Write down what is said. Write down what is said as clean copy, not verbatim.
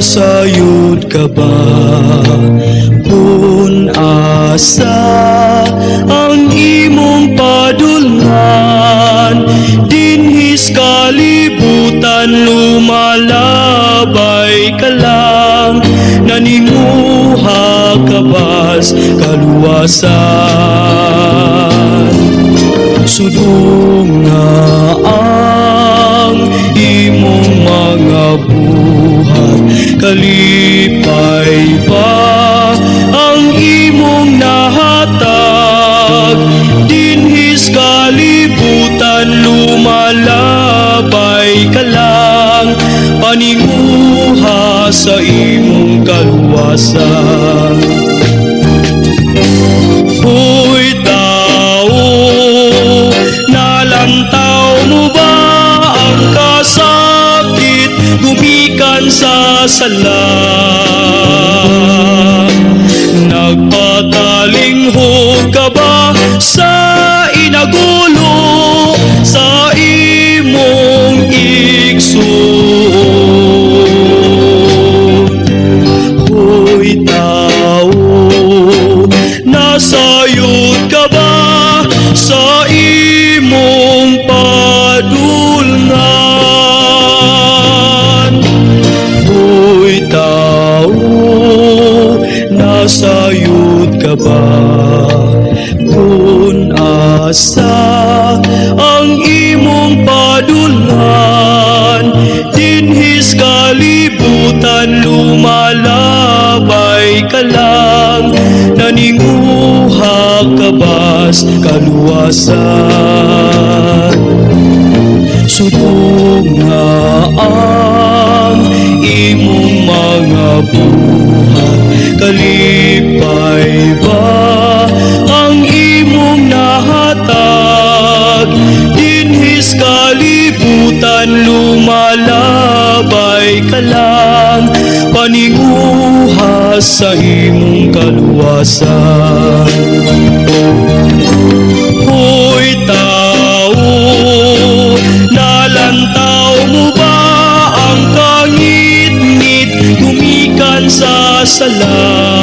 Nasayod ka ba? Kung asa ang imong padulngan, dinhis kalibutan lumalabay ka lang, naninguha ka bas kaluwasan. Sudong nga ang imong mga buhat, kalipay ba ang imong nahatag, dinhis kalibutan lumalabay ka lang, paninguha sa imong kaluwasan. Hoy tao, nalantaw mo ba ang kasakit gumikan sa sala? Nagpatalinghog ka ba sa inagulo sa imong igsoon? Hoy tao, nasayod ka ba sa imong padulngan? Hoy tao, nasayod ka ba? Kung asa ang imong padulngan, dinhis kalibutan lumalabay ka lang, naninguha ka bas kaluwasan. Sudong nga ang imong mga buhat, kalipay ba ang imong nahatag, dinhis kalibutan lumalabay ka lang, paninguha sa imong kaluwasan. Hoy tao, nalantaw mo ba ang kangit-ngit gumikan sa sala?